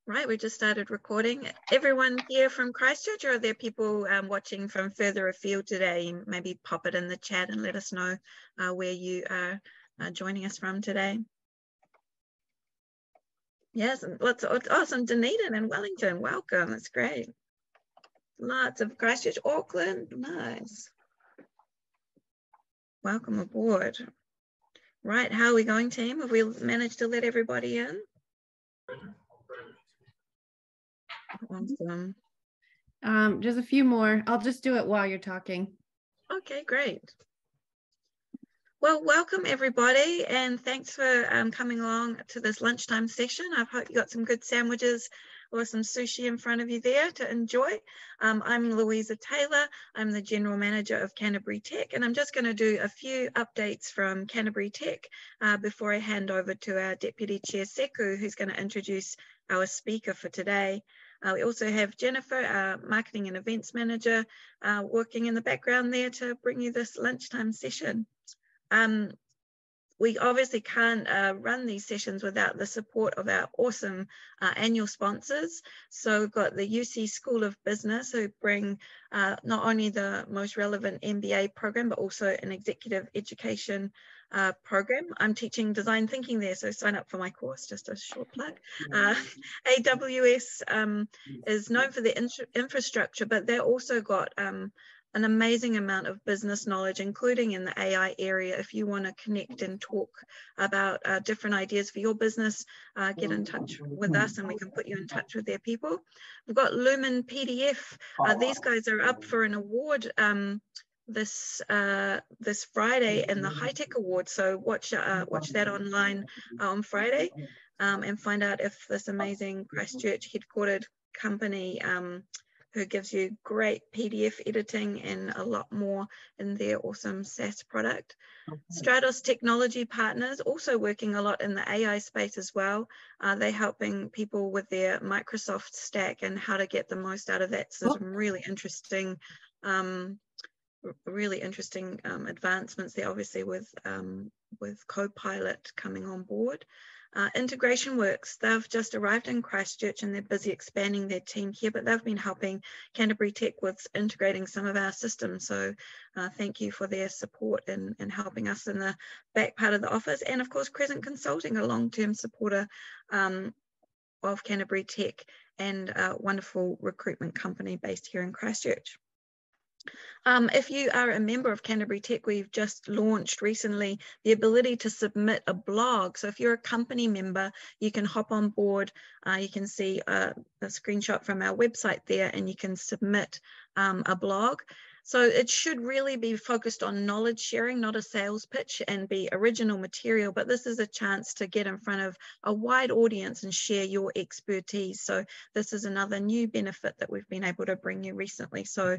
Right, we just started recording. Everyone here from Christchurch, or are there people watching from further afield today? Maybe pop it in the chat and let us know where you are joining us from today. Yes, lots of awesome. Dunedin and Wellington, welcome. That's great. Lots of Christchurch, Auckland, nice. Welcome aboard. Right, how are we going, team? Have we managed to let everybody in? Awesome. Just a few more. I'll just do it while you're talking. Okay, great. Well, welcome everybody, and thanks for coming along to this lunchtime session. I hope you got some good sandwiches or some sushi in front of you there to enjoy. I'm Louisa Taylor. I'm the General Manager of Canterbury Tech, and I'm just going to do a few updates from Canterbury Tech before I hand over to our Deputy Chair, Seku, who's going to introduce our speaker for today. We also have Jennifer, our Marketing and Events Manager, working in the background there to bring you this lunchtime session. We obviously can't run these sessions without the support of our awesome annual sponsors. So we've got the UC School of Business, who bring not only the most relevant MBA program, but also an executive education program. I'm teaching design thinking there, so sign up for my course, just a short plug. AWS is known for their infrastructure, but they've also got an amazing amount of business knowledge, including in the AI area. If you want to connect and talk about different ideas for your business, get in touch with us and we can put you in touch with their people. We've got Lumen PDF. These guys are up for an award this Friday in the High Tech Award. So watch that online on Friday and find out if this amazing Christchurch headquartered company who gives you great PDF editing and a lot more in their awesome SaaS product. Stratos Technology Partners, also working a lot in the AI space as well. They're helping people with their Microsoft stack and how to get the most out of that. So some really interesting advancements there, obviously with Copilot coming on board. Integration Works, they've just arrived in Christchurch and they're busy expanding their team here, but they've been helping Canterbury Tech with integrating some of our systems. So thank you for their support and helping us in the back part of the office. And of course, Crescent Consulting, a long-term supporter of Canterbury Tech and a wonderful recruitment company based here in Christchurch. If you are a member of Canterbury Tech, we've just launched recently the ability to submit a blog. So if you're a company member, you can hop on board. You can see a screenshot from our website there and you can submit a blog. So it should really be focused on knowledge sharing, not a sales pitch, and be original material. But this is a chance to get in front of a wide audience and share your expertise. So this is another new benefit that we've been able to bring you recently. So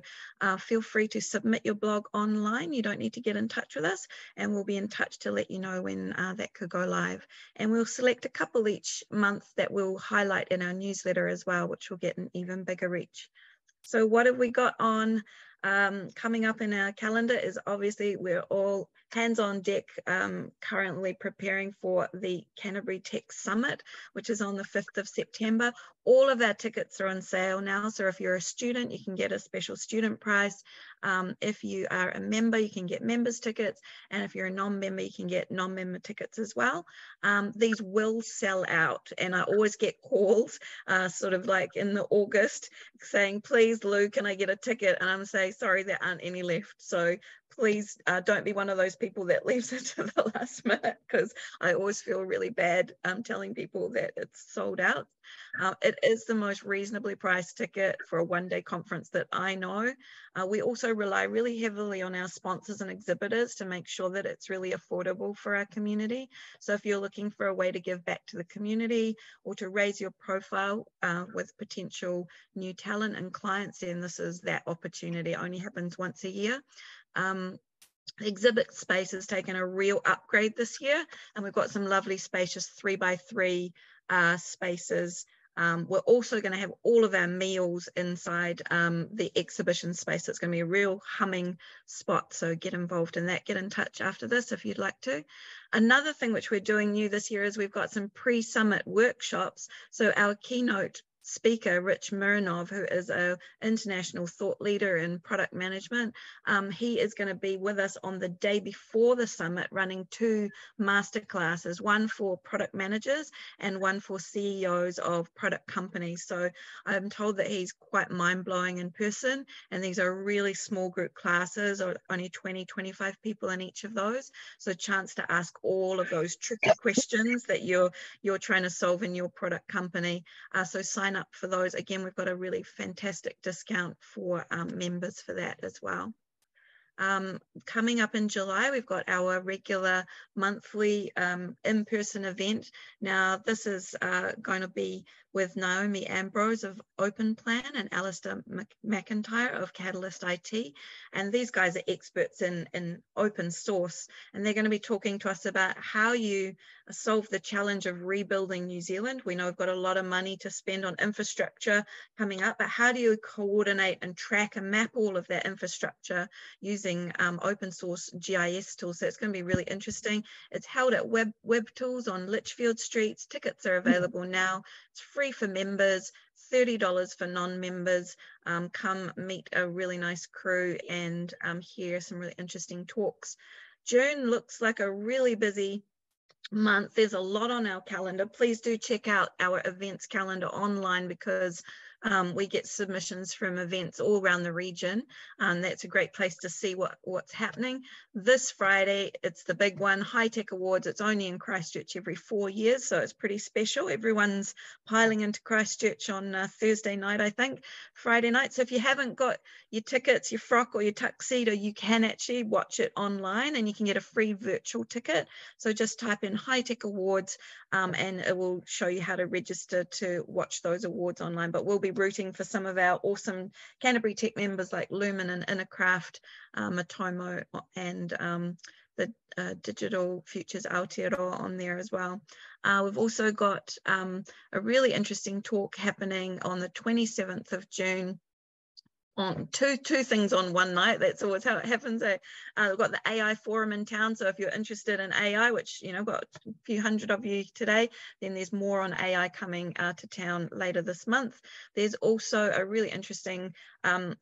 feel free to submit your blog online. You don't need to get in touch with us, and we'll be in touch to let you know when that could go live. And we'll select a couple each month that we'll highlight in our newsletter as well, which will get an even bigger reach. So what have we got on coming up in our calendar is obviously we're all hands on deck currently preparing for the Canterbury Tech Summit, which is on the 5th of September. All of our tickets are on sale now. So if you're a student, you can get a special student price. If you are a member, you can get members tickets. And if you're a non-member, you can get non-member tickets as well. These will sell out. And I always get calls sort of like in the August saying, please, Lou, can I get a ticket? And I'm saying, sorry, there aren't any left. So please don't be one of those people that leaves it to the last minute, because I always feel really bad telling people that it's sold out. It is the most reasonably priced ticket for a one-day conference that I know. We also rely really heavily on our sponsors and exhibitors to make sure that it's really affordable for our community. So if you're looking for a way to give back to the community or to raise your profile with potential new talent and clients, then this is that opportunity. It only happens once a year. The exhibit space has taken a real upgrade this year, and we've got some lovely spacious 3x3 spaces We're also going to have all of our meals inside the exhibition space. It's going to be a real humming spot. So get involved in that. Get in touch after this if you'd like to. Another thing which we're doing new this year is we've got some pre-summit workshops. So our keynote speaker, Rich Mironov, who is an international thought leader in product management, he is going to be with us on the day before the summit, running 2 masterclasses, one for product managers and one for CEOs of product companies. So I'm told that he's quite mind-blowing in person, and these are really small group classes, or only 20, 25 people in each of those. So a chance to ask all of those tricky questions that you're trying to solve in your product company. So sign up for those. Again, we've got a really fantastic discount for members for that as well. Coming up in July, we've got our regular monthly in-person event. Now, this is going to be with Naomi Ambrose of OpenPlan and Alistair McIntyre of Catalyst IT. And these guys are experts in open source. And they're going to be talking to us about how you solve the challenge of rebuilding New Zealand. We know we've got a lot of money to spend on infrastructure coming up, but how do you coordinate and track and map all of that infrastructure using open source GIS tools? So it's going to be really interesting. It's held at Web Tools on Litchfield Street. Tickets are available now. It's free for members, $30 for non-members. Come meet a really nice crew and hear some really interesting talks. June looks like a really busy month. There's a lot on our calendar. Please do check out our events calendar online, because we get submissions from events all around the region. That's a great place to see what's happening. This Friday, it's the big one, High Tech Awards. It's only in Christchurch every 4 years, so it's pretty special. Everyone's piling into Christchurch on Thursday night, I think, Friday night. So if you haven't got your tickets, your frock or your tuxedo, you can actually watch it online, and you can get a free virtual ticket. So just type in High Tech Awards and it will show you how to register to watch those awards online. But we'll be rooting for some of our awesome Canterbury Tech members like Lumen and Innercraft, Matomo, and the Digital Futures Aotearoa on there as well. We've also got a really interesting talk happening on the 27th of June, on two things on one night. That's always how it happens. We've got the AI forum in town, so if you're interested in AI, which got a few hundred of you today, then there's more on AI coming to town later this month. There's also a really interesting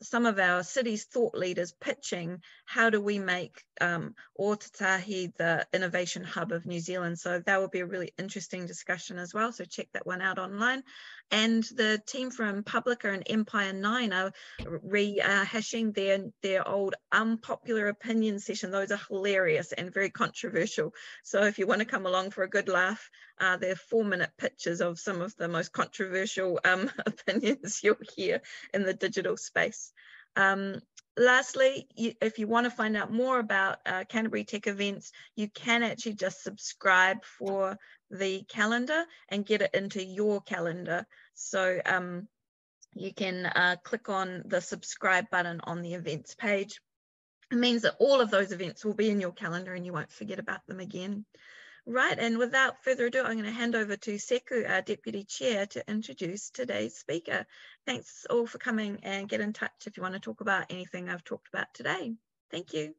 some of our city's thought leaders pitching how do we make Ōtautahi the innovation hub of New Zealand. So that will be a really interesting discussion as well, so check that one out online. And the team from Publica and Empire 9 are rehashing their old unpopular opinion session. Those are hilarious and very controversial. So if you want to come along for a good laugh, they're 4-minute pitches of some of the most controversial opinions you'll hear in the digital space. Lastly, if you want to find out more about Canterbury Tech events, you can actually just subscribe for the calendar and get it into your calendar. So you can click on the subscribe button on the events page. It means that all of those events will be in your calendar and you won't forget about them again. Right, and without further ado, I'm going to hand over to Seku, our Deputy Chair, to introduce today's speaker. Thanks all for coming, and get in touch if you want to talk about anything I've talked about today. Thank you.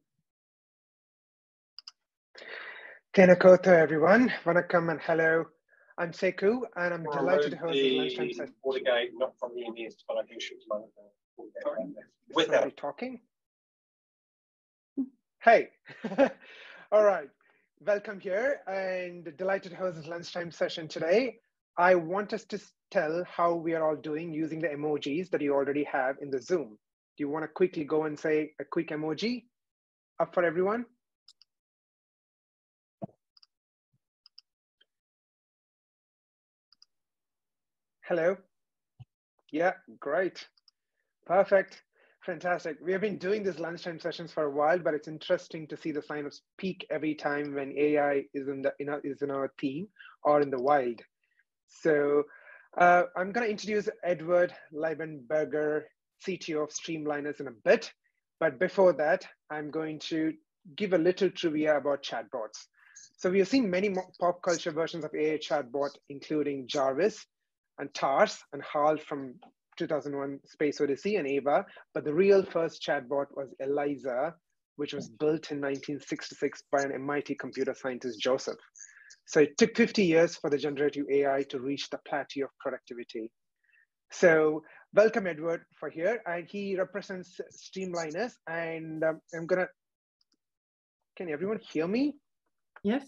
Tēnā koutou, everyone. Vanakkam and hello. I'm Seku, and I'm delighted to host the lunchtime session. Not from the event, but I can shoot With that talking. Hey, all right. Welcome here, and delighted to host this lunchtime session today. I want us to tell how we are all doing using the emojis that you already have in the Zoom. Do you want to quickly go and say a quick emoji up for everyone? Hello. Yeah, great. Perfect. Fantastic. We have been doing these lunchtime sessions for a while, but it's interesting to see the sign of peak every time when AI is in our theme or in the wild. So I'm going to introduce Eduard Liebenberger, CTO of Streamliners, in a bit. But before that, I'm going to give a little trivia about chatbots. So we have seen many pop culture versions of AI chatbot, including Jarvis, and TARS and HAL from 2001 Space Odyssey and Ava, but the real first chatbot was Eliza, which was built in 1966 by an MIT computer scientist, Joseph. So it took 50 years for the generative AI to reach the plateau of productivity. So welcome Edward for here, and he represents Streamliners, and I'm gonna, can everyone hear me? Yes.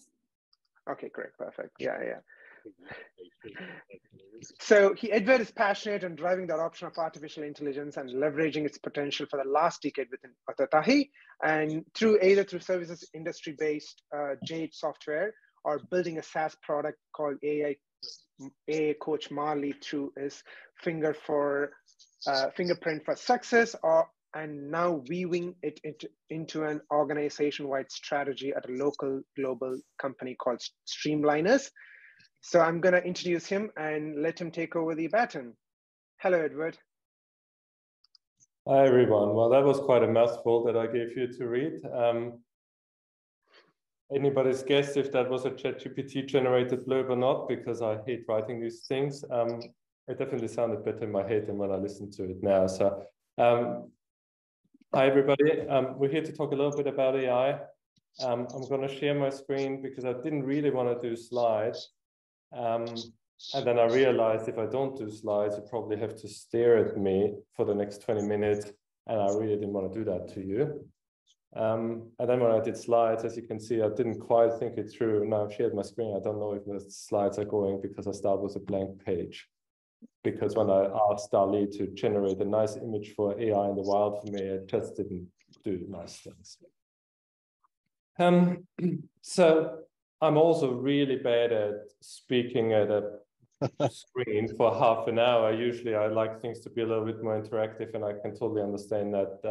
Okay, great, perfect, yeah. So Edward is passionate on driving the adoption of artificial intelligence and leveraging its potential for the last decade within Atatahi, and either through services industry-based Jade software, or building a SaaS product called AI Coach Marley through his fingerprint for success, and now weaving it into an organization-wide strategy at a local global company called Streamliners. So I'm going to introduce him and let him take over the baton. Hello, Edward. Hi, everyone. Well, that was quite a mouthful that I gave you to read. Anybody's guess if that was a ChatGPT generated blurb or not, because I hate writing these things. It definitely sounded better in my head than when I listen to it now. So hi, everybody. We're here to talk a little bit about AI. I'm going to share my screen because I didn't really want to do slides. And then I realized if I don't do slides, you probably have to stare at me for the next 20 minutes. And I really didn't want to do that to you. And then when I did slides, as you can see, I didn't quite think it through. Now I've shared my screen. I don't know if the slides are going because I start with a blank page. Because when I asked DALL-E to generate a nice image for AI in the wild for me, it just didn't do nice things. So I'm also really bad at speaking at a screen for half an hour. Usually I like things to be a little bit more interactive, and I can totally understand that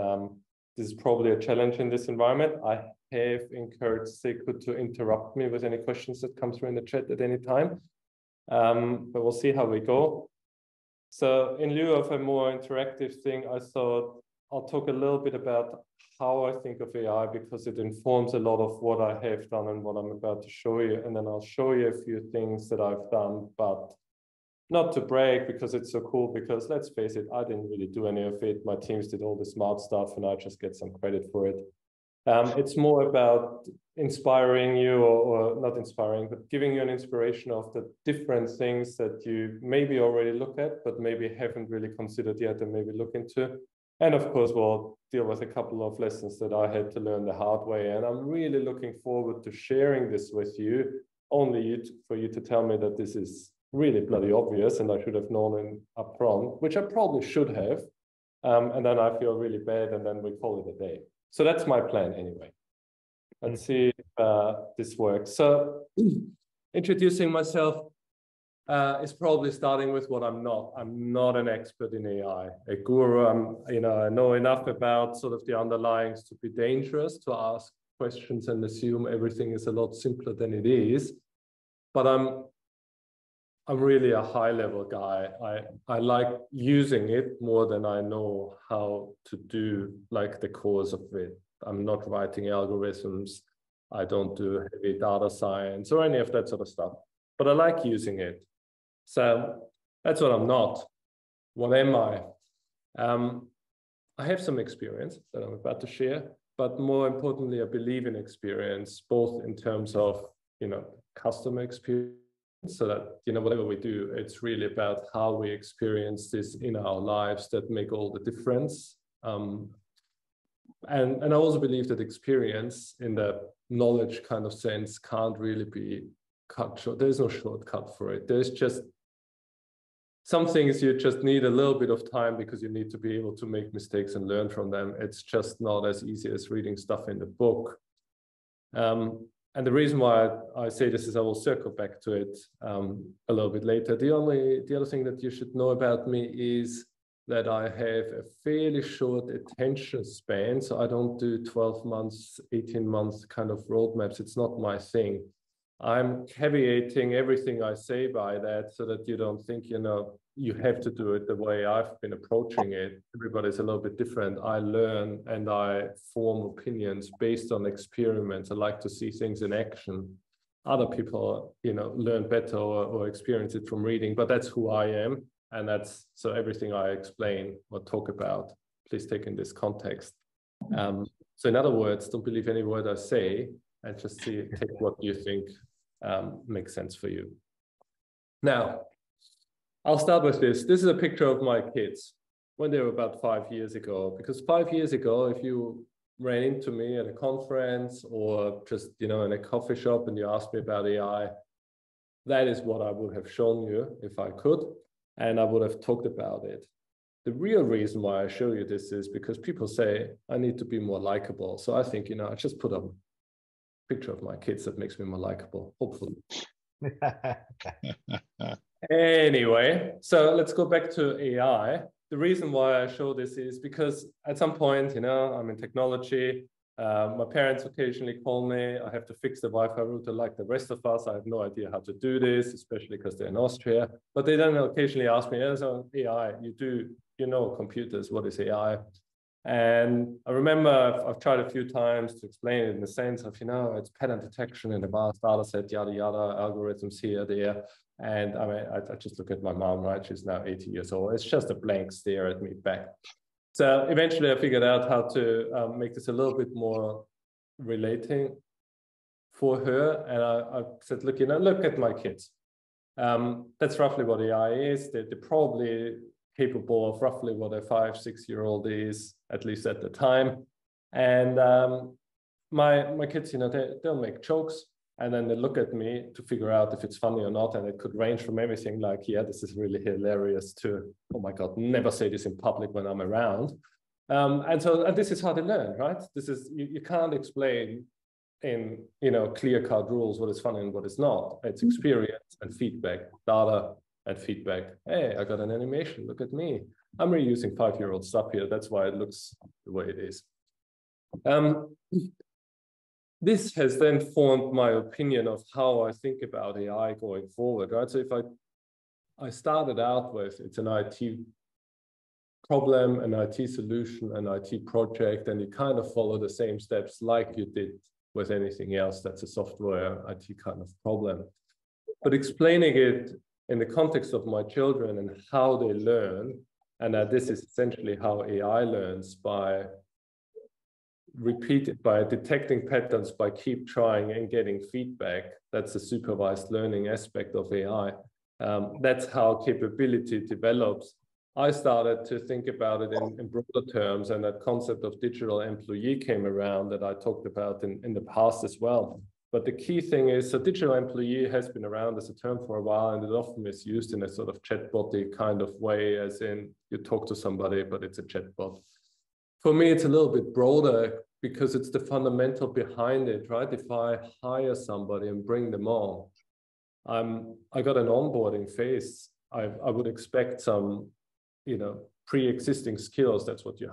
this is probably a challenge in this environment. I have encouraged Sekou to interrupt me with any questions that come through in the chat at any time, but we'll see how we go. So in lieu of a more interactive thing, I thought I'll talk a little bit about how I think of AI, because it informs a lot of what I have done and what I'm about to show you. And then I'll show you a few things that I've done, but not to brag because it's so cool, because let's face it, I didn't really do any of it. My teams did all the smart stuff and I just get some credit for it. It's more about inspiring you, or not inspiring, but giving you an inspiration of the different things that you maybe already look at, but maybe haven't really considered yet and maybe look into. And of course, we'll deal with a couple of lessons that I had to learn the hard way. And I'm really looking forward to sharing this with you, for you to tell me that this is really bloody obvious and I should have known it up front, which I probably should have. And then I feel really bad, and then we call it a day. So that's my plan anyway. Let's see if this works. So introducing myself is probably starting with what I'm not. I'm not an expert in AI, a guru. I know enough about sort of the underlyings to be dangerous, to ask questions and assume everything is a lot simpler than it is. But I'm really a high-level guy. I like using it more than I know how to do like the cores of it. I'm not writing algorithms. I don't do heavy data science or any of that sort of stuff, but I like using it. So that's what I'm not. What am I? I have some experience that I'm about to share, but more importantly, I believe in experience, both in terms of, customer experience, so that, whatever we do, it's really about how we experience this in our lives that make all the difference. And I also believe that experience in the knowledge kind of sense can't really be cut short. There's no shortcut for it. There's just some things you just need a little bit of time because you need to be able to make mistakes and learn from them. It's just not as easy as reading stuff in the book. And the reason why I say this is I will circle back to it a little bit later. The other thing that you should know about me is that I have a fairly short attention span. So I don't do 12 months, 18 months kind of roadmaps. It's not my thing. I'm caveating everything I say by that so that you don't think, you have to do it the way I've been approaching it. Everybody's a little bit different. I learn and I form opinions based on experiments. I like to see things in action. other people, learn better or experience it from reading, but that's who I am. And so everything I explain or talk about, please take in this context. So in other words, don't believe any word I say, and just take what you think makes sense for you. Now, I'll start with this. This is a picture of my kids when they were about 5 years ago, because 5 years ago, if you ran into me at a conference or just, in a coffee shop and you asked me about AI, that is what I would have shown you if I could, and I would have talked about it. The real reason why I show you this is because people say, I need to be more likable. So I think, I just put a picture of my kids that makes me more likable, hopefully. Anyway, so let's go back to AI. The reason why I show this is because at some point, I'm in technology. My parents occasionally call me. I have to fix the Wi-Fi router like the rest of us. I have no idea how to do this, especially because they're in Austria. But they then occasionally ask me, so AI, you know computers, what is AI? And I remember I've tried a few times to explain it in the sense of, it's pattern detection in a vast data set, yada, yada, algorithms here, there. And I just look at my mom, right? She's now 80 years old. It's just a blank stare at me back. So eventually I figured out how to make this a little bit more relating for her. And I said, look, look at my kids. That's roughly what AI is. They're probably capable of roughly what a 5-6-year-old is, at least at the time. And my kids, they'll make jokes. And then they look at me to figure out if it's funny or not. And it could range from everything like, yeah, this is really hilarious, to, oh my God, never say this in public when I'm around. And this is how they learn, right? This is, you can't explain in, clear-cut rules what is funny and what is not. It's experience and feedback, data and feedback. Hey, I got an animation, look at me. I'm reusing 5-year-old stuff here. That's why it looks the way it is. This has then formed my opinion of how I think about AI going forward, right? So if I started out with, it's an IT problem, an IT solution, an IT project, and you kind of follow the same steps like you did with anything else that's a software IT kind of problem. But explaining it in the context of my children and how they learn, and that this is essentially how AI learns, by detecting patterns, by keep trying and getting feedback. That's the supervised learning aspect of AI. That's how capability develops. I started to think about it in broader terms, and that concept of digital employee came around that I talked about in the past as well. But the key thing is, so digital employee has been around as a term for a while, and it often is used in a sort of chatbot-y kind of way, as in you talk to somebody, but it's a chatbot. For me, it's a little bit broader because it's the fundamental behind it, right? If I hire somebody and bring them on, I got an onboarding phase. I would expect some, pre-existing skills. That's what you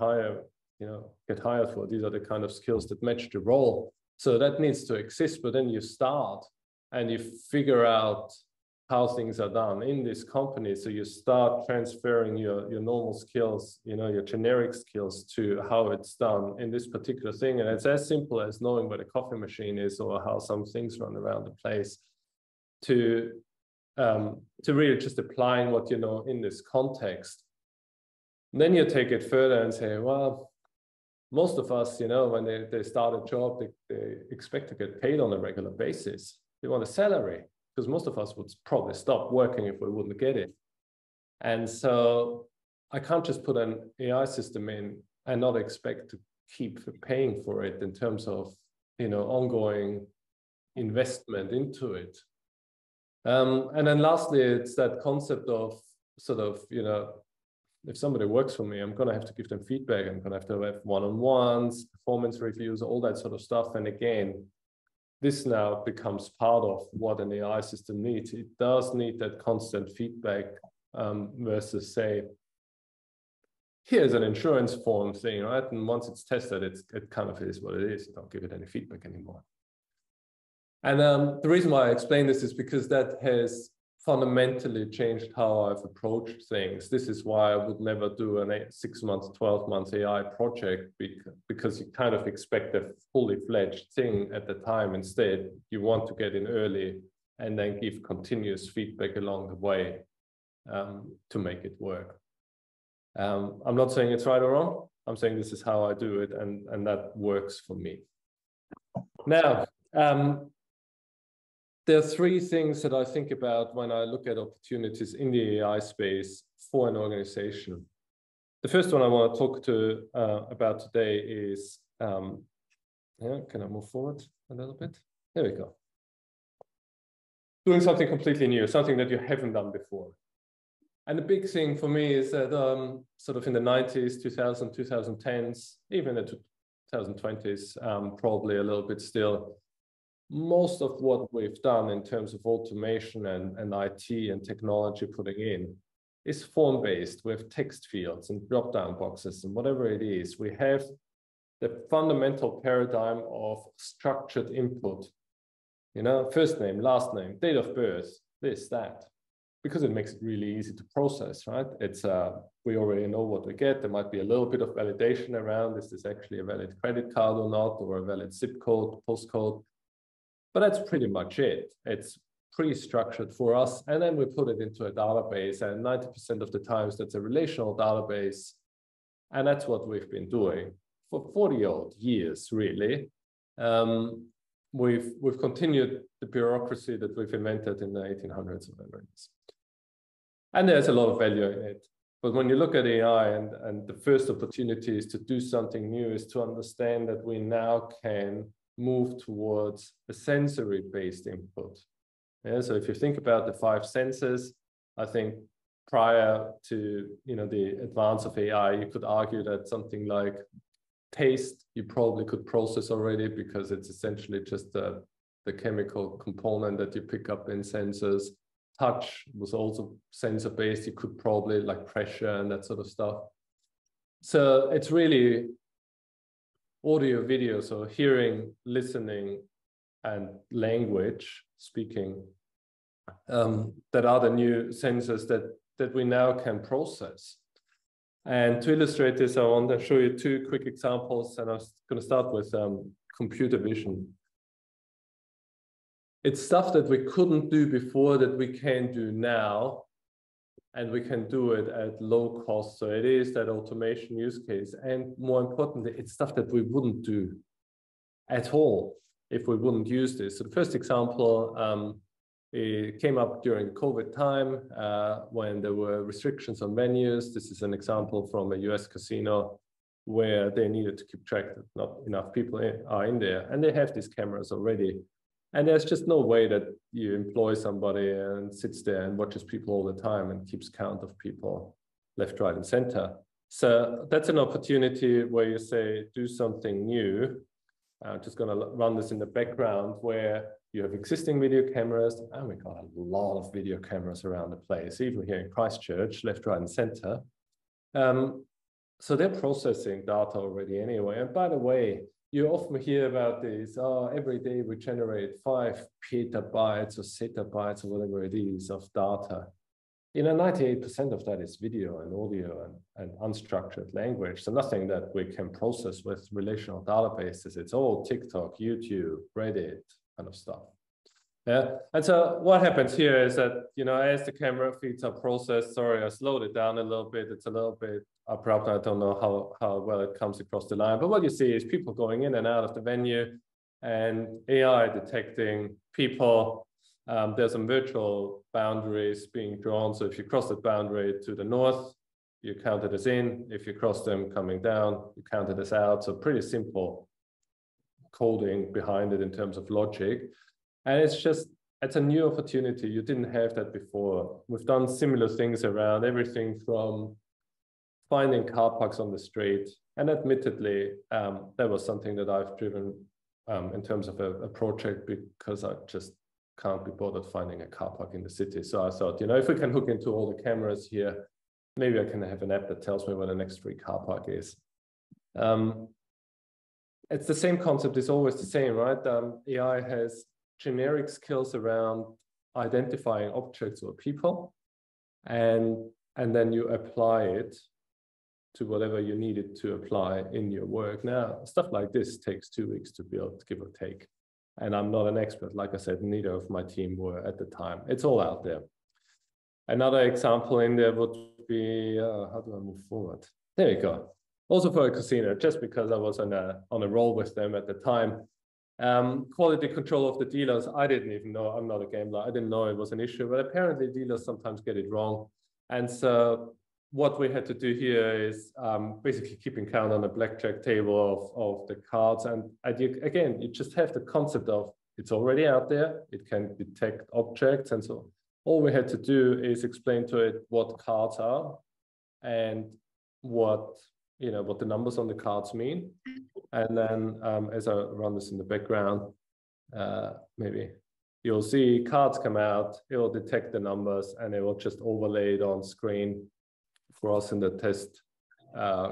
get hired for. These are the kind of skills that match the role. So that needs to exist, but then you start and you figure out how things are done in this company. So you start transferring your normal skills, your generic skills, to how it's done in this particular thing. And it's as simple as knowing where the coffee machine is or how some things run around the place, to really just applying what you know in this context. And then you take it further and say, well, most of us, when they start a job, they expect to get paid on a regular basis. They want a salary, because most of us would probably stop working if we wouldn't get it. And so I can't just put an AI system in and not expect to keep paying for it in terms of, ongoing investment into it. And then lastly, it's that concept of sort of, if somebody works for me, I'm going to have to give them feedback. I'm going to have one-on-ones, performance reviews, all that sort of stuff. And again, this now becomes part of what an AI system needs. It does need that constant feedback versus, say, here's an insurance form thing, right? And once it's tested, it kind of is what it is. You don't give it any feedback anymore. And the reason why I explain this is because that has fundamentally changed how I've approached things. This is why I would never do a 6 months, 12 months AI project, because you kind of expect a fully fledged thing at the time. Instead, you want to get in early and then give continuous feedback along the way to make it work. I'm not saying it's right or wrong. I'm saying this is how I do it, and that works for me. Now, there are three things that I think about when I look at opportunities in the AI space for an organization. The first one I want to talk about today is, can I move forward a little bit? There we go. Doing something completely new, something that you haven't done before. And the big thing for me is that sort of in the 90s, 2000, 2010s, even the 2020s, probably a little bit still, most of what we've done in terms of automation and IT and technology putting in is form-based. We have text fields and drop-down boxes and whatever it is. We have the fundamental paradigm of structured input. You know, first name, last name, date of birth, this, that, because it makes it really easy to process, right? It's we already know what we get. There might be a little bit of validation around, is this actually a valid credit card or not, or a valid zip code, postcode. But that's pretty much it. It's pre-structured for us, and then we put it into a database, and 90% of the times that's a relational database, and that's what we've been doing for 40-odd years, really. We've continued the bureaucracy that we've invented in the 1800s or whatever it is. And there's a lot of value in it. But when you look at AI, and the first opportunity is to do something new, is to understand that we now can move towards a sensory-based input. Yeah, so if you think about the 5 senses, I think prior to the advance of AI, you could argue that something like taste you probably could process already, because it's essentially just the chemical component that you pick up in sensors. Touch was also sensor-based. You could probably, like pressure and that sort of stuff. So it's really audio, video, so hearing, listening, and language, speaking, that are the new sensors that we now can process. And to illustrate this, I want to show you 2 quick examples, and I'm going to start with computer vision. It's stuff that we couldn't do before that we can do now, and we can do it at low cost. So it is that automation use case. And more importantly, it's stuff that we wouldn't do at all if we wouldn't use this. So the first example, it came up during COVID time when there were restrictions on venues. This is an example from a US casino where they needed to keep track that not enough people are in there. And they have these cameras already. And there's just no way that you employ somebody and sits there and watches people all the time and keeps count of people left, right, and center. So that's an opportunity where you say, do something new. I'm just going to run this in the background, where you have existing video cameras, and we got a lot of video cameras around the place, even here in Christchurch, left, right, and center. So they're processing data already anyway. And by the way, you often hear about this, every day we generate 5 petabytes or zettabytes or whatever it is of data. 98% of that is video and audio and unstructured language. So nothing that we can process with relational databases. It's all TikTok, YouTube, Reddit kind of stuff. Yeah. And so what happens here is that, as the camera feeds are processed, sorry, I slowed it down a little bit. It's a little bit abrupt. I don't know how well it comes across the line. But what you see is people going in and out of the venue, and AI detecting people. There's some virtual boundaries being drawn. So if you cross the boundary to the north, you count it as in. If you cross them coming down, you count it as out. So pretty simple coding behind it in terms of logic. And it's a new opportunity. You didn't have that before. We've done similar things around everything from finding car parks on the street. And admittedly, that was something that I've driven in terms of a project, because I just can't be bothered finding a car park in the city. So I thought, if we can hook into all the cameras here, maybe I can have an app that tells me where the next free car park is. It's the same concept. It's always the same, right? AI has generic skills around identifying objects or people, and then you apply it to whatever you needed to apply in your work. Now, stuff like this takes 2 weeks to build, give or take. And I'm not an expert, like I said, neither of my team were at the time. It's all out there. Another example in there would be, how do I move forward? There you go. Also for a casino, just because I was on a roll with them at the time. Quality control of the dealers, I didn't even know, I'm not a gambler, I didn't know it was an issue, but apparently dealers sometimes get it wrong. And so what we had to do here is basically keeping count on a blackjack table of the cards. And again, you just have the concept of it's already out there, it can detect objects, and so all we had to do is explain to it what cards are and what the numbers on the cards mean. And then as I run this in the background, maybe you'll see cards come out, it will detect the numbers, and it will just overlay it on screen for us in the test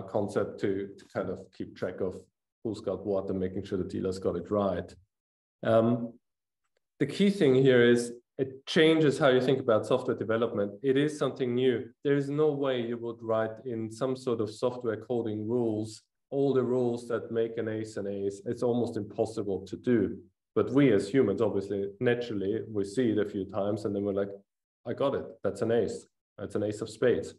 concept to kind of keep track of who's got what and making sure the dealers got it right. The key thing here is it changes how you think about software development. It is something new. There is no way you would write in some sort of software coding rules, all the rules that make an ace an ace. It's almost impossible to do. But we as humans, obviously, naturally, we see it a few times and then we're like, I got it, that's an ace. That's an ace of spades.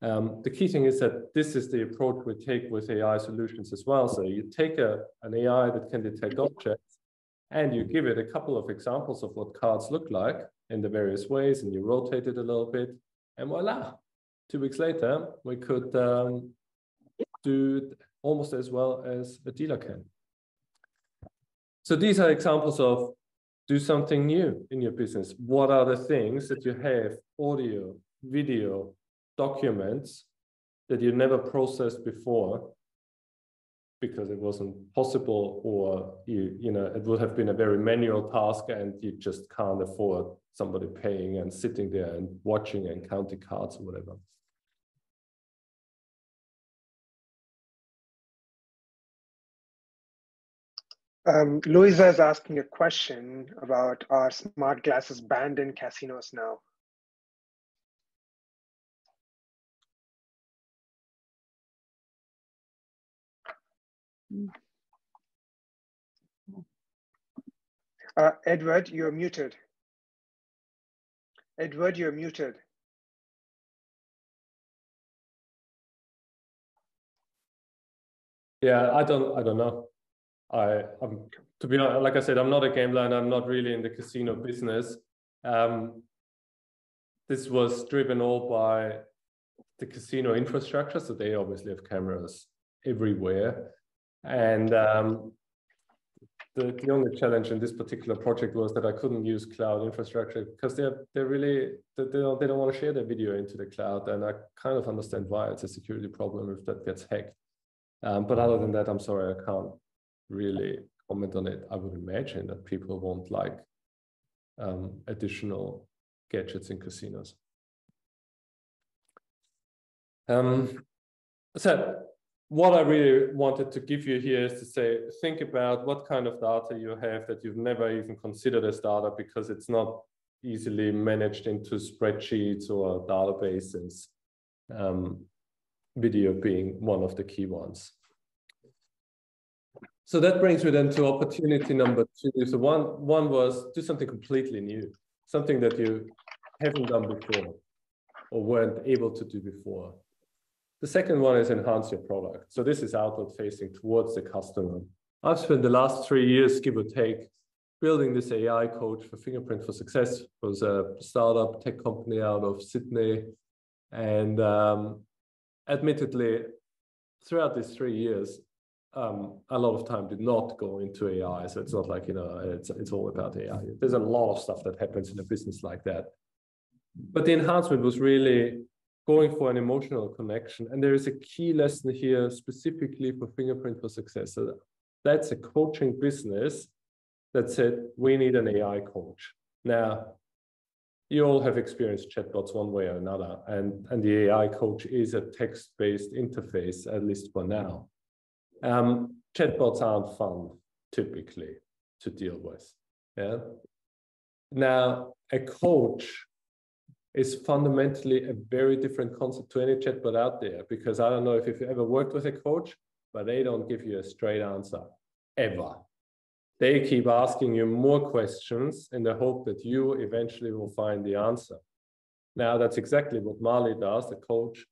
The key thing is that this is the approach we take with AI solutions as well. So you take an AI that can detect objects, and you give it a couple of examples of what cards look like in the various ways, and you rotate it a little bit, and voila, 2 weeks later, we could do it almost as well as a dealer can. So these are examples of do something new in your business. What are the things that you have, audio, video, documents that you never processed before, because it wasn't possible, or it would have been a very manual task and you just can't afford somebody paying and sitting there and watching and counting cards or whatever. Louisa is asking a question about are smart glasses banned in casinos now? Edward, you're muted. Edward, you're muted. Yeah, I don't know. I'm to be honest, like I said, I'm not a gambler and I'm not really in the casino business. This was driven all by the casino infrastructure, so they obviously have cameras everywhere. And the only challenge in this particular project was that I couldn't use cloud infrastructure because they don't want to share their video into the cloud, and I kind of understand why. It's a security problem if that gets hacked. But other than that, I'm sorry, I can't really comment on it. I would imagine that people won't like additional gadgets in casinos. So what I really wanted to give you here is to say, think about what kind of data you have that you've never even considered as data, because it's not easily managed into spreadsheets or databases, video being one of the key ones. So that brings me then to opportunity number 2. So one was do something completely new, something that you haven't done before or weren't able to do before. The second one is enhance your product. So this is outward facing towards the customer. I've spent the last 3 years, give or take, building this AI coach for Fingerprint for Success. It was a startup tech company out of Sydney. And admittedly, throughout these 3 years, a lot of time did not go into AI. So it's not like, it's all about AI. There's a lot of stuff that happens in a business like that. But the enhancement was really going for an emotional connection. And there is a key lesson here specifically for Fingerprint for Success. So that's a coaching business that said, we need an AI coach. Now, you all have experienced chatbots one way or another, and the AI coach is a text-based interface, at least for now. Chatbots aren't fun, typically, to deal with. Yeah. Now, a coach is fundamentally a very different concept to any chatbot out there, because I don't know if you've ever worked with a coach, but they don't give you a straight answer, ever. They keep asking you more questions in the hope that you eventually will find the answer. Now, that's exactly what Marley does, the coach.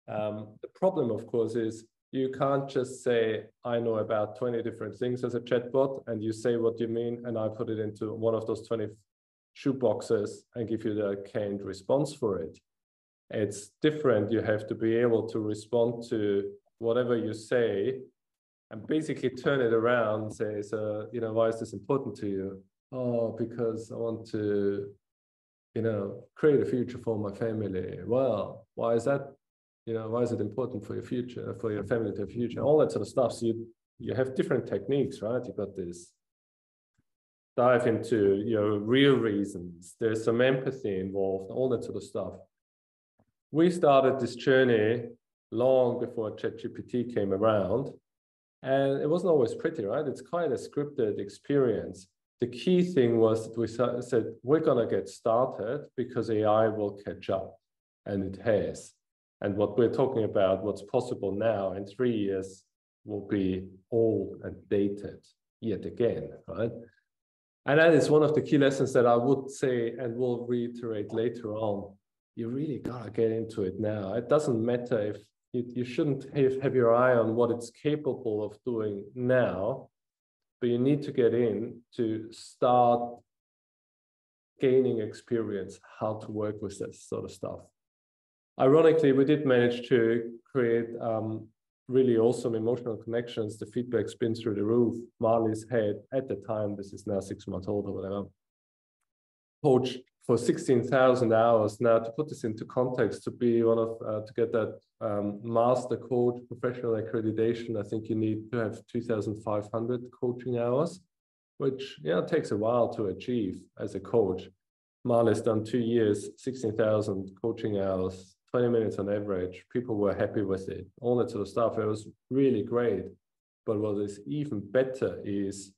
The problem, of course, is you can't just say, I know about 20 different things as a chatbot, and you say what you mean, and I put it into one of those 20 shoeboxes and give you the canned response for it. It's different. You have to be able to respond to whatever you say and basically turn it around and say, so, you know, why is this important to you? Oh, because I want to, you know, create a future for my family. Well, why is that? You know, why is it important for your future, for your family to have a future? All that sort of stuff. So you have different techniques, right? You've got this dive into your real reasons. There's some empathy involved, all that sort of stuff. We started this journey long before ChatGPT came around, and it wasn't always pretty, right? It's quite a scripted experience. The key thing was that we said, we're going to get started because AI will catch up, and it has. And what we're talking about, what's possible now in 3 years, will be old and dated yet again, right? And that is one of the key lessons that I would say and will reiterate later on. You really got to get into it now. It doesn't matter if you shouldn't have your eye on what it's capable of doing now, but you need to get in to start gaining experience how to work with that sort of stuff. Ironically, we did manage to create really awesome emotional connections. The feedback's been through the roof. Marley's had, at the time, this is now 6 months old or whatever, coached for 16,000 hours. Now, to put this into context, to be one of, to get that master coach professional accreditation, I think you need to have 2,500 coaching hours, which, yeah, takes a while to achieve as a coach. Marley's done 2 years, 16,000 coaching hours, 20 minutes on average. People were happy with it, all that sort of stuff. It was really great. But what is even better is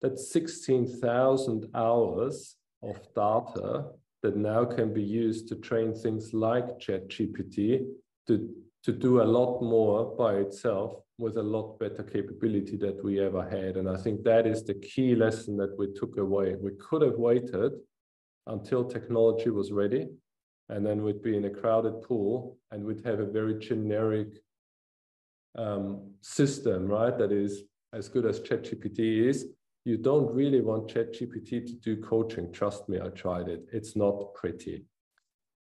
that 16,000 hours of data that now can be used to train things like ChatGPT to do a lot more by itself with a lot better capability that we ever had. And I think that is the key lesson that we took away. We could have waited until technology was ready, and then we'd be in a crowded pool and we'd have a very generic system, right? That is as good as ChatGPT is. You don't really want ChatGPT to do coaching. Trust me, I tried it. It's not pretty.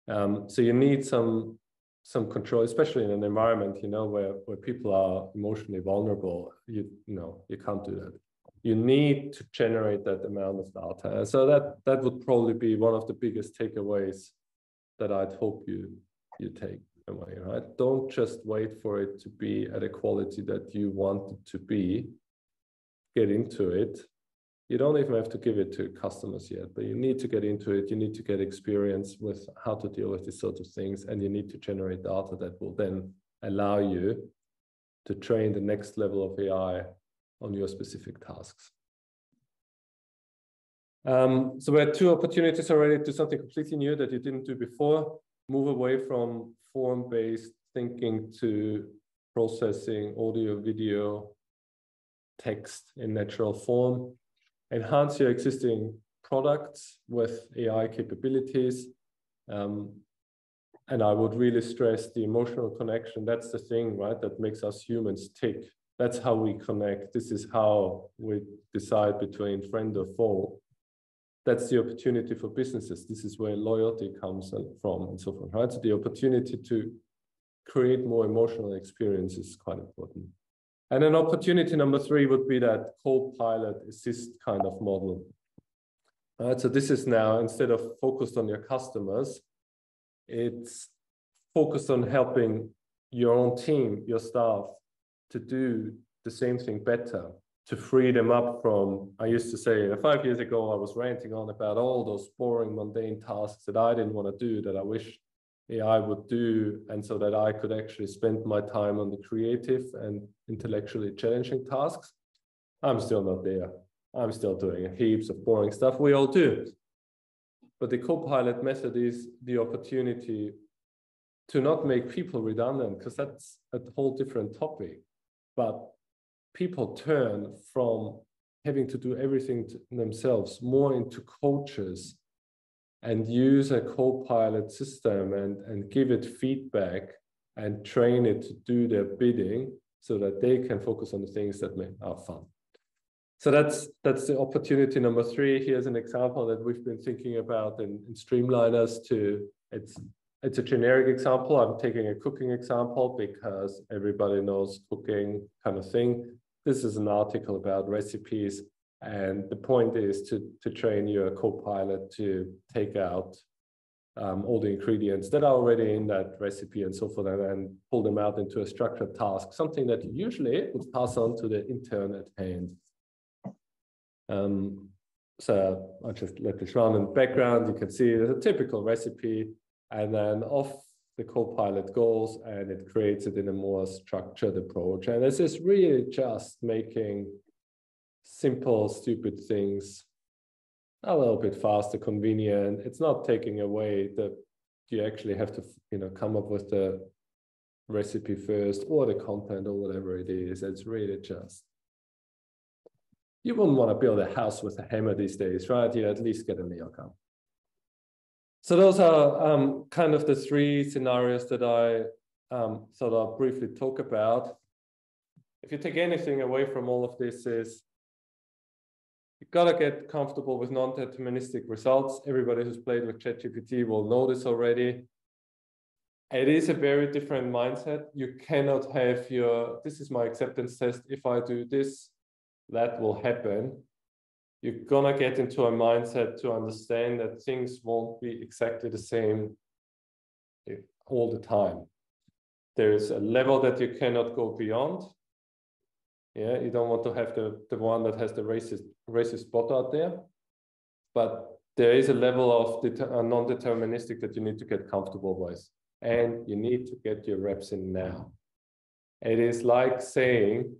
So you need some control, especially in an environment, you know, where people are emotionally vulnerable. You can't do that. You need to generate that amount of data. And so that would probably be one of the biggest takeaways that I'd hope you take away, right? Don't just wait for it to be at a quality that you want it to be. Get into it. You don't even have to give it to customers yet, but you need to get into it. You need to get experience with how to deal with these sorts of things, and you need to generate data that will then allow you to train the next level of AI on your specific tasks. So we had 2 opportunities already to do something completely new that you didn't do before. Move away from form-based thinking to processing audio, video, text in natural form. Enhance your existing products with AI capabilities. And I would really stress the emotional connection. That's the thing, right? That makes us humans tick. That's how we connect. This is how we decide between friend or foe. That's the opportunity for businesses. This is where loyalty comes from and so forth, right? So the opportunity to create more emotional experience is quite important. And then opportunity number 3 would be that co-pilot assist kind of model. All right, so this is now, instead of focused on your customers, it's focused on helping your own team, your staff, to do the same thing better, to free them up from, I used to say 5 years ago, I was ranting on about all those boring, mundane tasks that I didn't want to do, that I wish AI would do, and so that I could actually spend my time on the creative and intellectually challenging tasks. I'm still not there. I'm still doing heaps of boring stuff. We all do. But the co-pilot method is the opportunity to not make people redundant, because that's a whole different topic. But people turn from having to do everything themselves more into coaches and use a co-pilot system and give it feedback and train it to do their bidding so that they can focus on the things that are fun. So that's the opportunity number 3. Here's an example that we've been thinking about in Streamliners. It's a generic example. I'm taking a cooking example because everybody knows cooking kind of thing. This is an article about recipes. And the point is to train your co-pilot to take out all the ingredients that are already in that recipe and so forth, and pull them out into a structured task, something that you usually would pass on to the intern at hand. So I'll just let this run in the background. You can see it's a typical recipe, and then off the co-pilot goes, and it creates it in a more structured approach. And this is really just making simple, stupid things a little bit faster, convenient. It's not taking away that you actually have to, come up with the recipe first or the content or whatever it is. It's really just, you wouldn't want to build a house with a hammer these days, right? You at least get a nail gun. So those are kind of the 3 scenarios that I thought I'll briefly talk about. If you take anything away from all of this is, you've got to get comfortable with non-deterministic results. Everybody who's played with ChatGPT will know this already. It is a very different mindset. You cannot have this is my acceptance test. If I do this, that will happen. You're gonna get into a mindset to understand that things won't be exactly the same all the time. There's a level that you cannot go beyond. Yeah, you don't want to have the one that has the racist bot out there. But there is a level of non-deterministic that you need to get comfortable with. And you need to get your reps in now. It is like saying,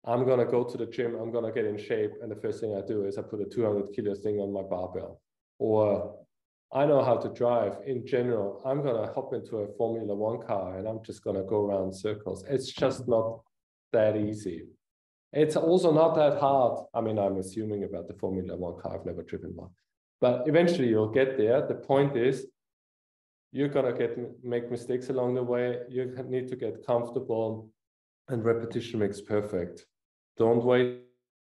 I'm going to go to the gym, I'm going to get in shape, and the first thing I do is I put a 200 kilo thing on my barbell. Or I know how to drive in general. I'm going to hop into a Formula 1 car and I'm just going to go around circles. It's just not that easy. It's also not that hard. I mean, I'm assuming about the Formula 1 car. I've never driven one. But eventually you'll get there. The point is, you're going to make mistakes along the way. You need to get comfortable, and repetition makes perfect. Don't wait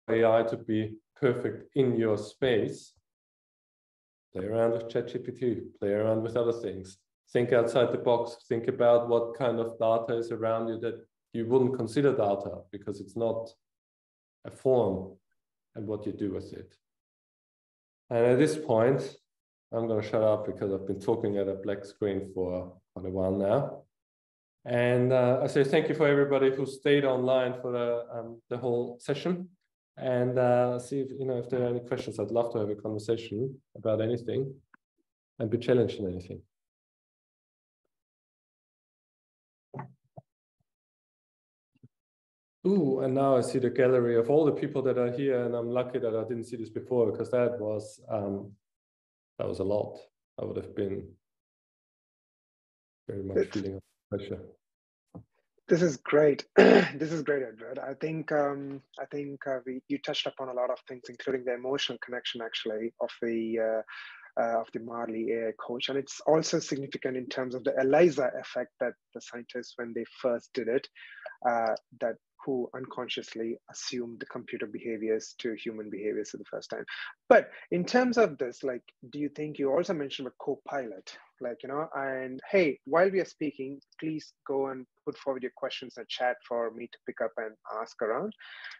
for AI to be perfect in your space. Play around with ChatGPT, play around with other things. Think outside the box, think about what kind of data is around you that you wouldn't consider data because it's not a form, and what you do with it. And at this point, I'm going to shut up because I've been talking at a black screen for quite a while now. And I say thank you for everybody who stayed online for the whole session. And see if there are any questions. I'd love to have a conversation about anything and be challenged in anything. Ooh, and now I see the gallery of all the people that are here, and I'm lucky that I didn't see this before because that was a lot. I would have been very much feeling pressure. This is great. This is great, Eduard. I think you touched upon a lot of things, including the emotional connection, actually, of the Marley AI coach, and it's also significant in terms of the ELIZA effect that the scientists, when they first did it, that who unconsciously assumed the computer behaviors to human behaviors for the first time. But in terms of this, like, do you think you also mentioned a co-pilot, and hey, while we are speaking, please go and put forward your questions in the chat for me to pick up and ask around.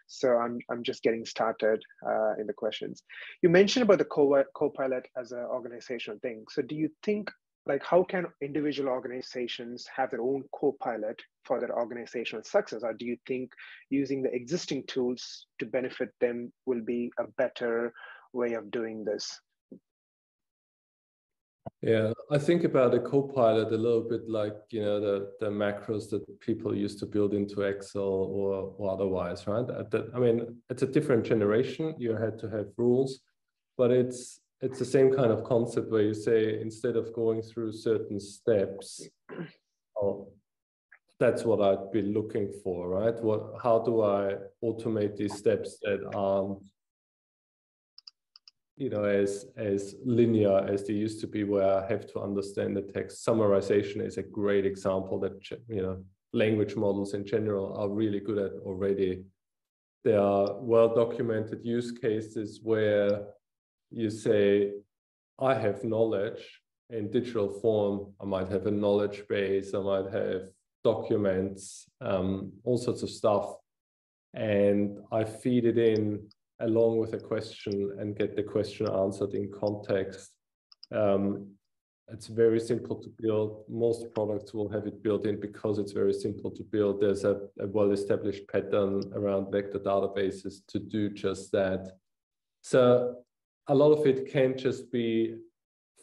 So I'm just getting started in the questions. You mentioned about the co-pilot as an organizational thing. So do you think, how can individual organizations have their own co-pilot for their organizational success? Or do you think using the existing tools to benefit them will be a better way of doing this? Yeah, I think about a co-pilot a little bit like, the macros that people used to build into Excel or otherwise, right? I mean, it's a different generation. You had to have rules, but it's it's the same kind of concept where you say, instead of going through certain steps, oh, that's what I'd be looking for, right? How do I automate these steps that aren't, you know, as linear as they used to be, where I have to understand the text. Summarization is a great example that, you know, language models in general are really good at already. There are well-documented use cases where you say, I have knowledge in digital form. I might have a knowledge base. I might have documents, all sorts of stuff. And I feed it in along with a question and get the question answered in context. It's very simple to build. Most products will have it built in because it's very simple to build. There's a well-established pattern around vector databases to do just that. So a lot of it can just be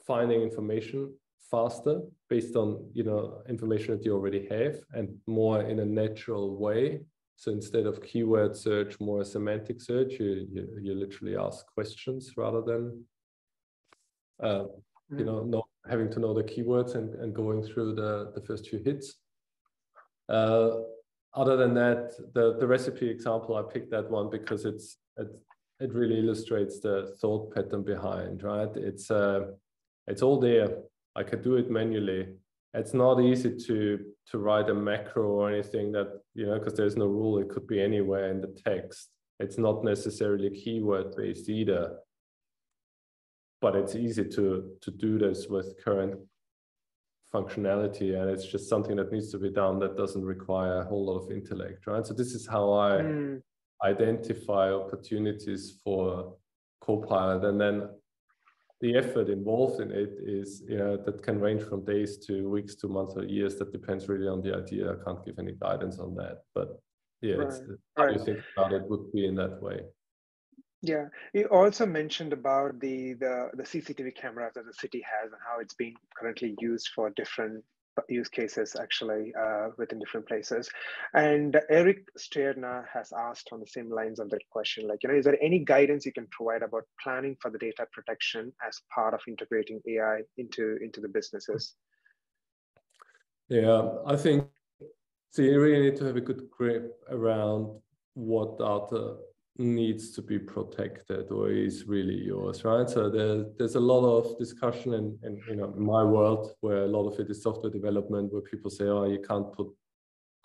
finding information faster based on, you know, information that you already have, and more in a natural way. So instead of keyword search, more semantic search, you literally ask questions rather than you know, not having to know the keywords and going through the first few hits. Other than that, the recipe example, I picked that one because it really illustrates the thought pattern behind, right? It's all there. I could do it manually. It's not easy to write a macro or anything that, you know, because there's no rule. It could be anywhere in the text. It's not necessarily keyword based either. But it's easy to do this with current functionality, and it's just something that needs to be done that doesn't require a whole lot of intellect, right? So this is how I identify opportunities for Copilot, and then the effort involved in it is, you know, that can range from days to weeks to months or years. That depends really on the idea. I can't give any guidance on that, but yeah, it's how you think about it would be in that way. Yeah, you also mentioned about the CCTV cameras that the city has and how it's being currently used for different use cases actually within different places. And Eric Stearna has asked on the same lines of that question, like, you know, is there any guidance you can provide about planning for the data protection as part of integrating AI into the businesses? Yeah, I think, so you really need to have a good grip around what data needs to be protected or is really yours, right? So there's a lot of discussion in you know, in my world, where a lot of it is software development, where people say, oh, you can't put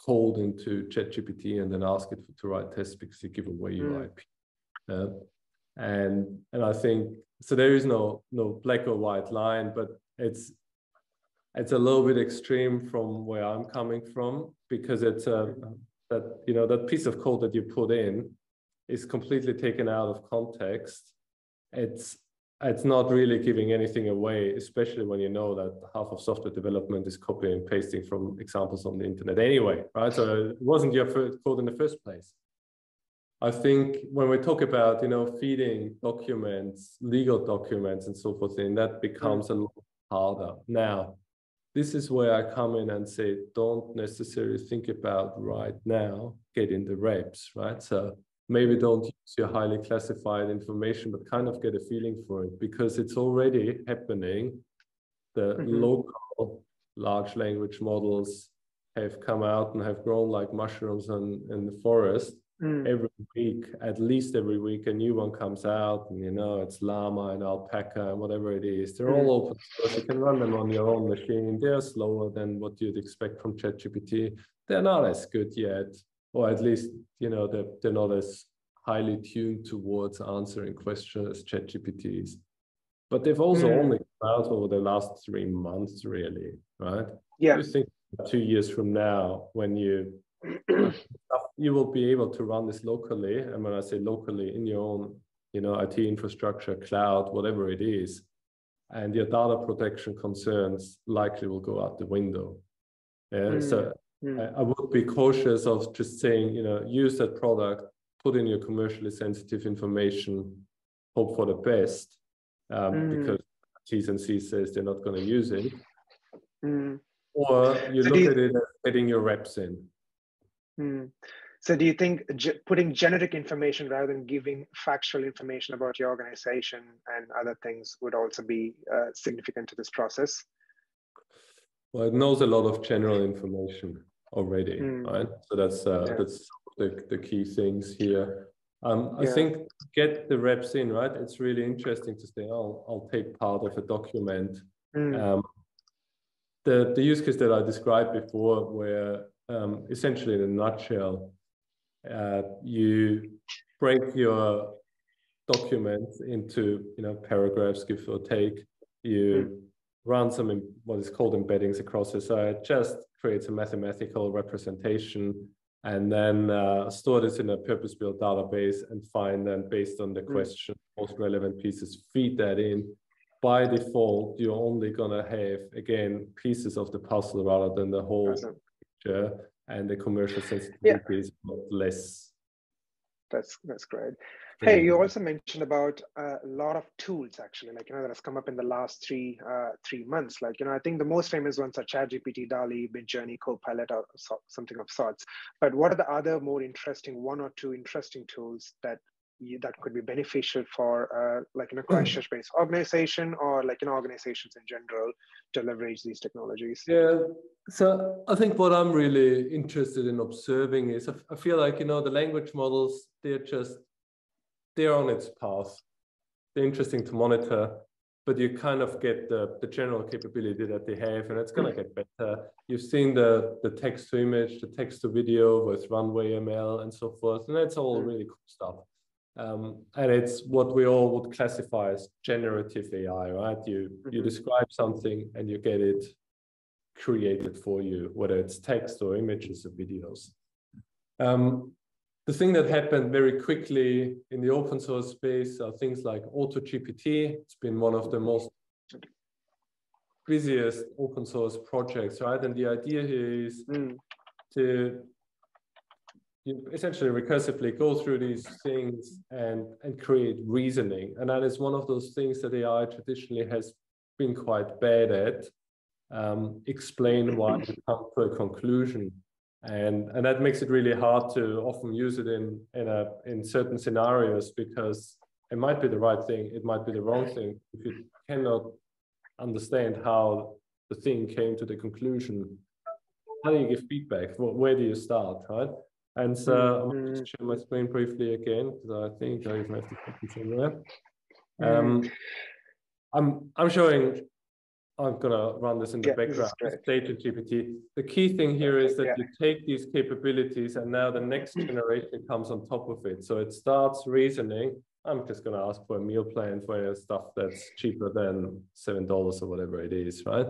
code into ChatGPT and then ask it to write tests because you give away your IP. And I think, so there is no black or white line, but it's a little bit extreme from where I'm coming from, because it's that, you know, that piece of code that you put in is completely taken out of context. It's not really giving anything away, especially when you know that half of software development is copying and pasting from examples on the internet anyway, right? So it wasn't your first code in the first place. I think when we talk about, you know, feeding documents, legal documents and so forth, then that becomes a lot harder. Now, this is where I come in and say, don't necessarily think about right now, get in the reps, right? So maybe don't use your highly classified information, but kind of get a feeling for it, because it's already happening. The local large language models have come out and have grown like mushrooms in the forest. Every week, at least every week, a new one comes out, and, you know, it's llama and alpaca and whatever it is. They're all open source. You can run them on your own machine. They're slower than what you'd expect from ChatGPT. They're not as good yet, or at least, you know, they're not as highly tuned towards answering questions as ChatGPT is. But they've also only come out over the last 3 months, really, right? Yeah. You think 2 years from now, when you will be able to run this locally, and when I say locally, in your own, you know, IT infrastructure, cloud, whatever it is, and your data protection concerns likely will go out the window. So I would be cautious of just saying, you know, use that product, put in your commercially sensitive information, hope for the best, because T's and C's says they're not going to use it. Or you look at it as getting your reps in. So do you think putting generic information rather than giving factual information about your organization and other things would also be significant to this process? Well, it knows a lot of general information already, right? So that's the key things here. I think get the reps in, right? It's really interesting to say, oh, I'll take part of a document. The use case that I described before, where essentially in a nutshell, you break your documents into paragraphs, give or take. You run some what is called embeddings across it. So it just creates a mathematical representation, and then store this in a purpose-built database and find then, based on the question, most relevant pieces, feed that in. By default, you're only gonna have, again, pieces of the puzzle rather than the whole picture, and the commercial sensitivity is less. That's great. Hey, you also mentioned about a lot of tools, actually, like, that has come up in the last three months. Like, I think the most famous ones are ChatGPT, DALL-E, Midjourney, Copilot, or something of sorts. But what are the other more interesting, one or two interesting tools that could be beneficial for like a Christchurch-based organization, or like organizations in general, to leverage these technologies? Yeah, so I think what I'm really interested in observing is I feel like the language models, they're on its path. They're interesting to monitor, but you kind of get the general capability that they have, and it's going to get better. You've seen the text to image, the text to video with runway ML and so forth, and that's all really cool stuff. And it's what we all would classify as generative AI, right? You describe something and you get it created for you, whether it's text or images or videos. The thing that happened very quickly in the open source space are things like AutoGPT. It's been one of the most busiest open source projects, right? And the idea here is to essentially recursively go through these things and create reasoning. And that is one of those things that AI traditionally has been quite bad at. Explain why you come to a conclusion. And that makes it really hard to often use it in certain scenarios, because it might be the right thing, it might be the wrong thing. If you cannot understand how the thing came to the conclusion, how do you give feedback? Where do you start, right? And so I'm going to just share my screen briefly again, because I think I even have to put it somewhere. I'm showing, I'm going to run this in the background, data GPT. The key thing here is that you take these capabilities and now the next generation comes on top of it. So it starts reasoning. I'm just going to ask for a meal plan for stuff that's cheaper than $7 or whatever it is, right?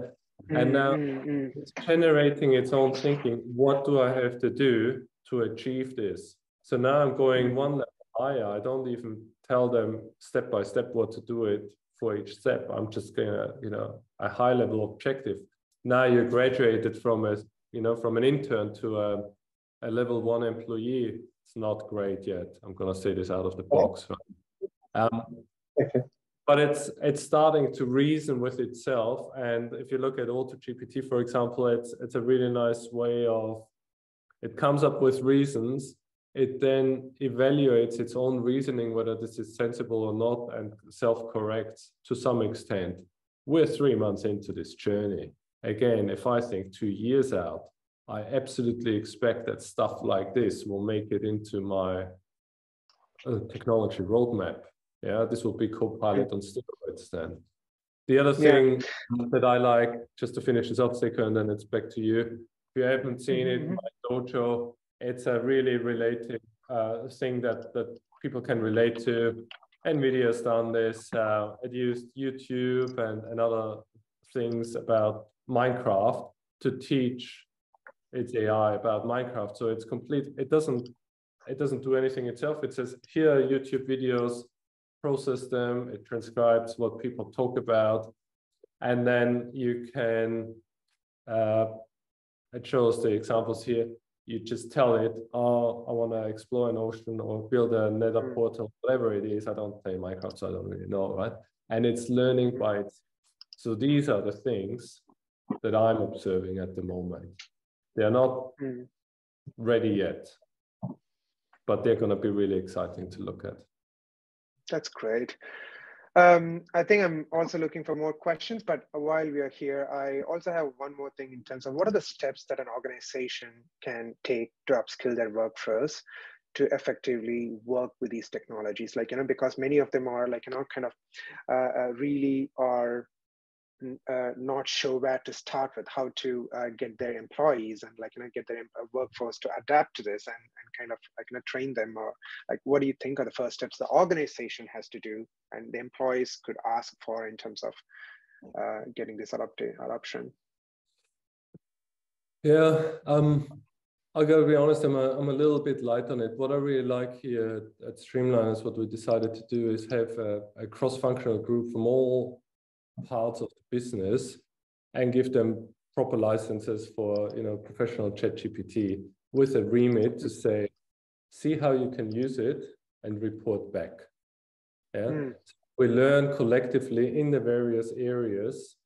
And now it's generating its own thinking. What do I have to do to achieve this? So now I'm going one level higher. I don't even tell them step by step what to do it for each step. I'm just gonna, a high level objective. Now you graduated from from an intern to a level 1 employee. It's not great yet. I'm gonna say this out of the box. But it's starting to reason with itself. And if you look at AutoGPT, for example, it's a really nice way of, it comes up with reasons. It then evaluates its own reasoning, whether this is sensible or not, and self-corrects to some extent. We're 3 months into this journey. Again, if I think 2 years out, I absolutely expect that stuff like this will make it into my technology roadmap. Yeah, this will be Copilot on steroids then. The other thing that I like, just to finish this off, Seko, and then it's back to you. If you haven't seen it, my dojo, it's a really related thing that people can relate to. NVIDIA's done this. It used YouTube and other things about Minecraft to teach its AI about Minecraft. So it's complete. It doesn't do anything itself. It says, here are YouTube videos, process them. It transcribes what people talk about, and then you can. It shows the examples here. You just tell it, oh, I want to explore an ocean or build a nether portal, whatever it is. I don't play Minecraft, so I don't really know, right? And it's learning by it. So these are the things that I'm observing at the moment. They are not ready yet. but they're going to be really exciting to look at. That's great. I think I'm also looking for more questions, but while we are here, I also have one more thing in terms of what are the steps that an organization can take to upskill their workforce to effectively work with these technologies, like, because many of them are like, kind of really are not sure where to start with, how to get their employees and like, get their workforce to adapt to this and kind of like, train them, or like, what do you think are the first steps the organization has to do and the employees could ask for in terms of getting this adoption? Yeah, I gotta be honest, I'm a little bit light on it. What I really like here at Streamliners, what we decided to do is have a cross-functional group from all parts of the business and give them proper licenses for professional ChatGPT with a remit to say, see how you can use it and report back. Yeah, we learn collectively in the various areas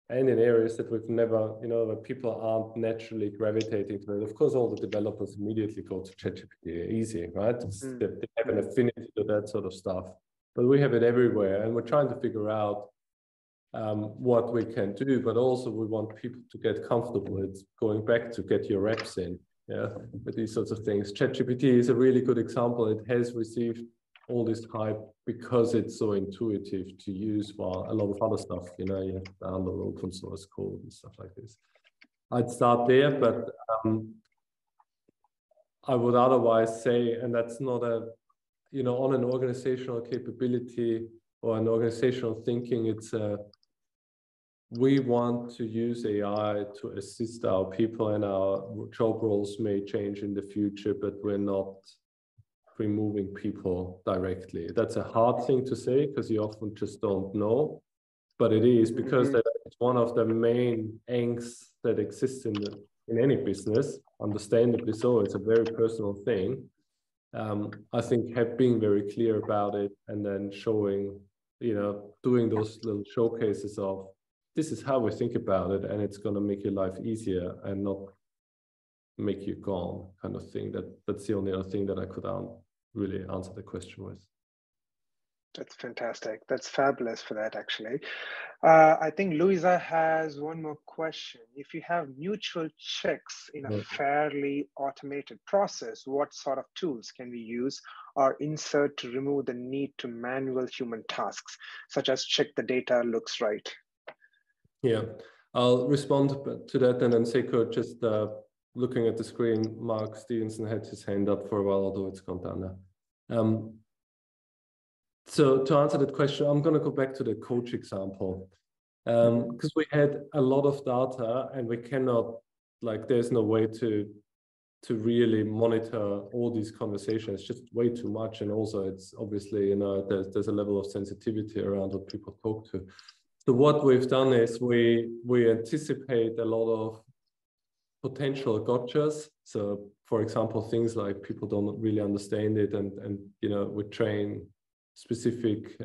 and in areas that we've never, where people aren't naturally gravitating to it. Of course, all the developers immediately go to ChatGPT, easy, right? They have an affinity to that sort of stuff, but we have it everywhere, and we're trying to figure out what we can do, but also we want people to get comfortable. It's going back to get your reps in, with these sorts of things. ChatGPT is a really good example. It has received all this hype because it's so intuitive to use, while a lot of other stuff, you have to download open source code and stuff like this. I'd start there, but I would otherwise say, and that's not a, on an organizational capability or an organizational thinking, it's we want to use AI to assist our people, and our job roles may change in the future, but we're not removing people directly. That's a hard thing to say because you often just don't know, but it is because that's one of the main angst that exists in any business, understandably so. It's a very personal thing. I think being very clear about it and then showing, doing those little showcases of this is how we think about it, and it's going to make your life easier and not make you gone, kind of thing. That's the only other thing that I could really answer the question with. That's fantastic. That's fabulous for that, actually. I think Louisa has one more question. If you have mutual checks in a fairly automated process, what sort of tools can we use or insert to remove the need to manual human tasks, such as check the data looks right? Yeah, I'll respond to that, and then Seiko, just looking at the screen, Mark Stevenson had his hand up for a while, although it's gone down now. So to answer that question, I'm going to go back to the coach example, because we had a lot of data and we cannot, there's no way to really monitor all these conversations. It's just way too much. And also it's obviously, there's a level of sensitivity around what people talk to. So what we've done is we anticipate a lot of potential gotchas. So for example, things like people don't really understand it, and we train specific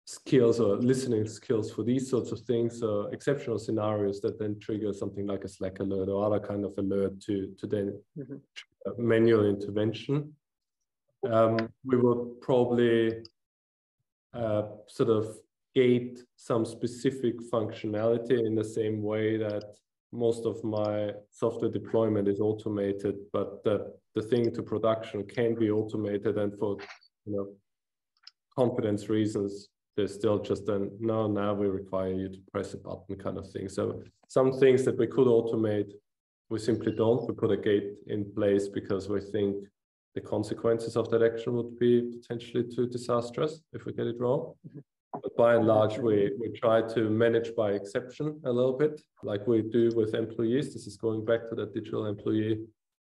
skills or listening skills for these sorts of things. So exceptional scenarios that then trigger something like a Slack alert or other kind of alert to then manual intervention. We would probably sort of gate some specific functionality in the same way that most of my software deployment is automated, but the thing to production can be automated, and for confidence reasons, there's still just no, now we require you to press a button kind of thing. So some things that we could automate, we simply don't. We put a gate in place because we think the consequences of that action would be potentially too disastrous if we get it wrong. But by and large, we try to manage by exception a little bit, like we do with employees. This is going back to that digital employee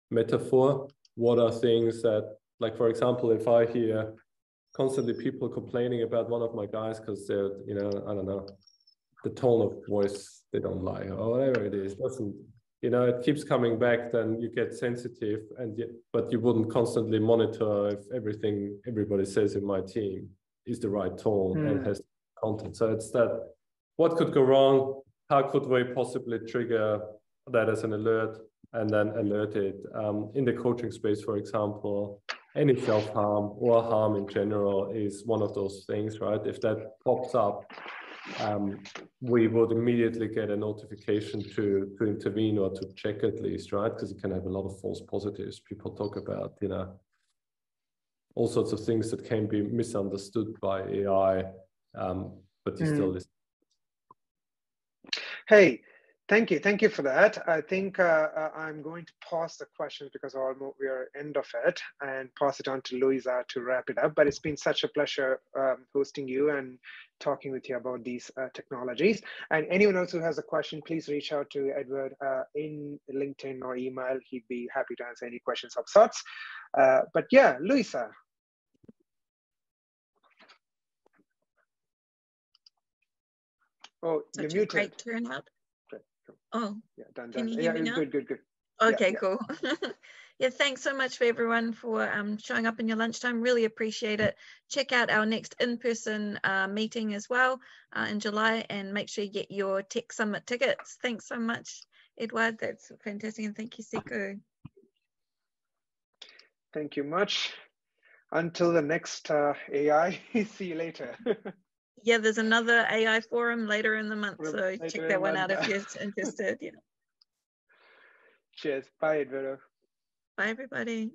metaphor. What are things that, for example, if I hear constantly people complaining about one of my guys because they're, I don't know, the tone of voice they don't like, or whatever it is, doesn't, it keeps coming back, then you get sensitive, but you wouldn't constantly monitor if everything everybody says in my team is the right tone and has content. So it's that, what could go wrong? How could we possibly trigger that as an alert? and then alert it. In the coaching space, for example, any self-harm or harm in general is one of those things, right? If that pops up, we would immediately get a notification to intervene or to check at least, right? Because it can have a lot of false positives. People talk about, you know, all sorts of things that can be misunderstood by AI, but you still listen. Hey, thank you for that. I think I'm going to pause the questions because we are end of it, and pass it on to Louisa to wrap it up. But it's been such a pleasure hosting you and talking with you about these technologies. And anyone else who has a question, please reach out to Edward in LinkedIn or email. He'd be happy to answer any questions of sorts. But yeah, Louisa. Oh, Such you're muted. Great turnout. Oh, yeah, done. Can you hear me now? Good. Okay, yeah. cool. Yeah, thanks so much for everyone for showing up in your lunchtime. Really appreciate it. Check out our next in-person meeting as well in July, and make sure you get your Tech Summit tickets. Thanks so much, Eduard. That's fantastic, and thank you, Seku. Thank you much. Until the next AI, see you later. Yeah, there's another AI forum later in the month, so check that one out if you're interested. Yeah. Cheers. Bye, Eduardo. Bye, everybody.